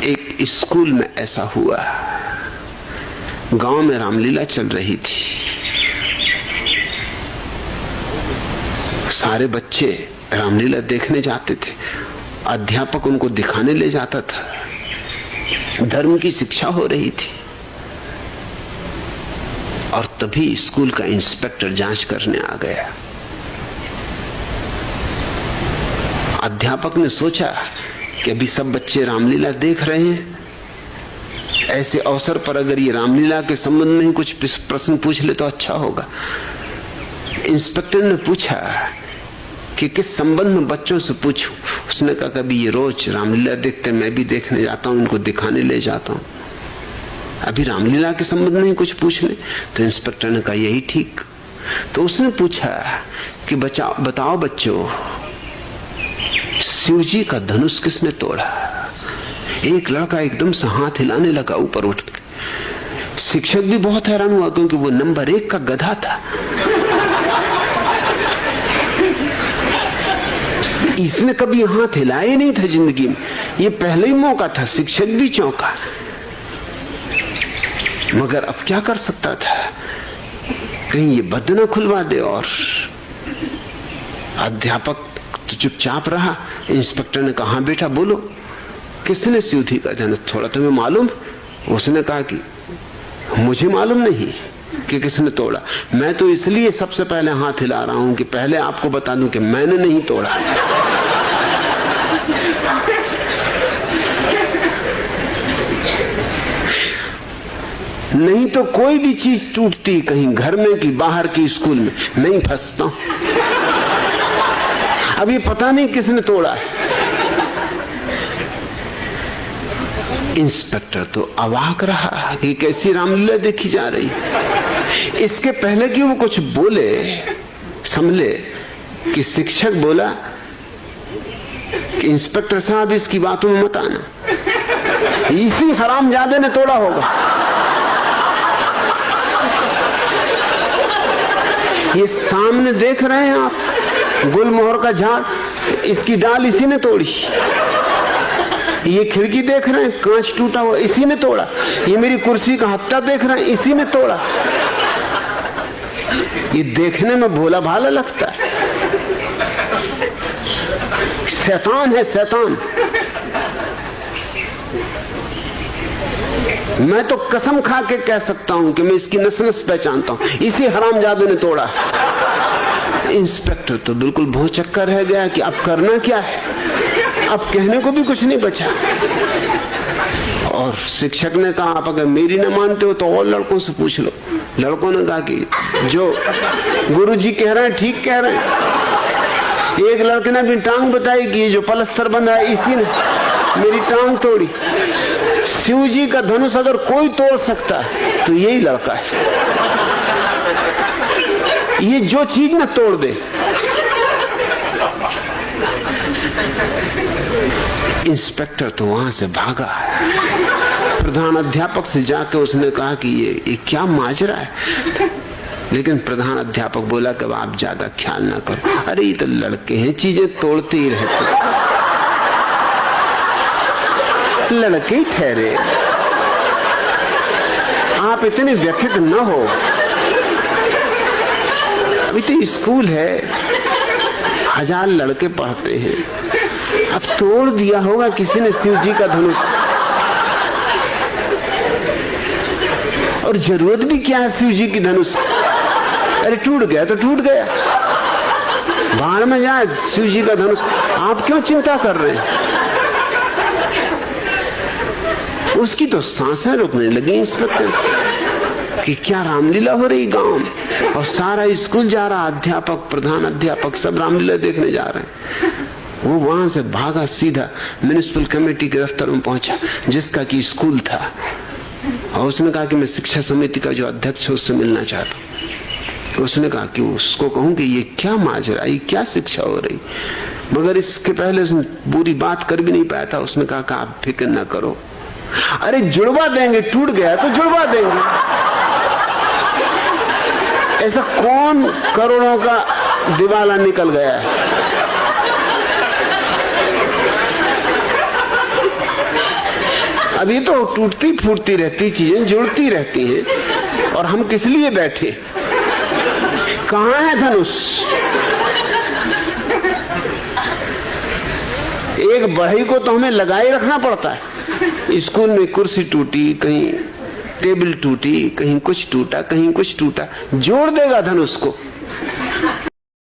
एक स्कूल में ऐसा हुआ, गांव में रामलीला चल रही थी। सारे बच्चे रामलीला देखने जाते थे, अध्यापक उनको दिखाने ले जाता था, धर्म की शिक्षा हो रही थी। और तभी स्कूल का इंस्पेक्टर जांच करने आ गया। अध्यापक ने सोचा कि अभी सब बच्चे रामलीला देख रहे हैं, ऐसे अवसर पर अगर ये रामलीला के संबंध में ही कुछ प्रश्न पूछ ले तो अच्छा होगा। इंस्पेक्टर ने पूछा कि किस संबंध में बच्चों से पूछूं। उसने कहा कभी ये रोज रामलीला देखते, मैं भी देखने जाता हूं, उनको दिखाने ले जाता हूं, अभी रामलीला के संबंध में ही कुछ पूछ ले। तो इंस्पेक्टर ने कहा यही ठीक। तो उसने पूछा कि बताओ बच्चों, शिव जी का धनुष किसने तोड़ा? एक लड़का एकदम से हाथ हिलाने लगा ऊपर उठ के। शिक्षक भी बहुत हैरान हुआ क्योंकि वो नंबर 1 का गधा था। इसने कभी हाथ हिलाया नहीं था जिंदगी में, ये पहले ही मौका था। शिक्षक भी चौंका, मगर अब क्या कर सकता था, कहीं ये बद न खुलवा दे। और अध्यापक तो चुपचाप रहा। इंस्पेक्टर ने कहा बेटा बोलो, किसने शिवजी का धनुष तोड़ा, तुम्हें मालूम? उसने कहा कि मुझे मालूम नहीं कि किसने तोड़ा, मैं तो इसलिए सबसे पहले हाथ हिला रहा हूं कि पहले आपको बता दूं कि मैंने नहीं तोड़ा। नहीं तो कोई भी चीज टूटती, कहीं घर में कि बाहर की स्कूल में, नहीं फंसता हूं। अब ये पता नहीं किसने तोड़ा है। इंस्पेक्टर तो अवाक रहा कि कैसी रामलीला देखी जा रही। इसके पहले कि वो कुछ बोले संभले कि शिक्षक बोला कि इंस्पेक्टर साहब इसकी बातों में मत आना, इसी हरामजादे ने तोड़ा होगा। ये सामने देख रहे हैं आप, गुलमोहर का झाड़, इसकी डाल इसी ने तोड़ी। ये खिड़की देख रहे हैं, कांच टूटा हुआ, इसी ने तोड़ा। ये मेरी कुर्सी का हत्था देख रहे हैं, इसी ने तोड़ा। ये देखने में भोला भाला लगता है, शैतान है शैतान। मैं तो कसम खा के कह सकता हूं कि मैं इसकी नस नस पहचानता हूं, इसी हरामजादे ने तोड़ा। इंस्पेक्टर तो बिल्कुल भौचक्का रह गया कि अब करना क्या है, अब कहने को भी कुछ नहीं बचा। और शिक्षक ने कहा आप अगर मेरी न मानते हो तो और लड़कों से पूछ लो। लड़कों ने कहा कि जो गुरुजी कह रहे हैं ठीक कह रहे हैं। एक लड़के ने अपनी टांग बताई कि ये जो पलस्तर बंधा है इसी ने मेरी टांग तोड़ी। शिव जी का धनुष अगर कोई तोड़ सकता है तो यही लड़का है, ये जो चीज न तोड़ दे। इंस्पेक्टर तो वहां से भागा। प्रधान अध्यापक से जाकर उसने कहा कि ये क्या माजरा है। लेकिन प्रधान अध्यापक बोला कि आप ज्यादा ख्याल ना करो, अरे ये तो लड़के हैं, चीजें तोड़ते ही रहते, लड़के ही ठहरे, आप इतने व्यथित न हो, अभी तो स्कूल है, 1000 लड़के पढ़ते हैं, अब तोड़ दिया होगा किसी ने शिव जी का धनुष, और जरूरत भी क्या है शिव जी की धनुष। अरे टूट गया तो टूट गया, बाहर में जाए शिव जी का धनुष, आप क्यों चिंता कर रहे हैं। उसकी तो सांसें रुकने लगी इंस्पेक्टर कि क्या रामलीला हो रही गांव में, और सारा स्कूल जा रहा, अध्यापक प्रधान अध्यापक सब रामलीला देखने जा रहे हैं। वो वहां से भागा, सीधा म्युनिसिपल कमेटी के दफ्तर में पहुंचा जिसका कि स्कूल था, और उसने कहा कि मैं शिक्षा समिति का जो अध्यक्ष है उससे मिलना चाहता हूं। उसने कहा कि उसको कहूं कि ये क्या माजरा, ये क्या शिक्षा हो रही, मगर इसके पहले उसने पूरी बात कर भी नहीं पाया था। उसने कहा कि आप फिक्र ना करो, अरे जुड़वा देंगे, टूट गया तो जुड़वा देंगे, ऐसा कौन करोड़ों का दिवाला निकल गया है। अब ये तो टूटती फूटती रहती चीजें जुड़ती रहती हैं, और हम किस लिए बैठे? कहां है धनुष? एक बढ़ई को तो हमें लगाए रखना पड़ता है। स्कूल में कुर्सी टूटी, कहीं टेबल टूटी, कहीं कुछ टूटा, कहीं कुछ टूटा, जोड़ देगा धनुष को।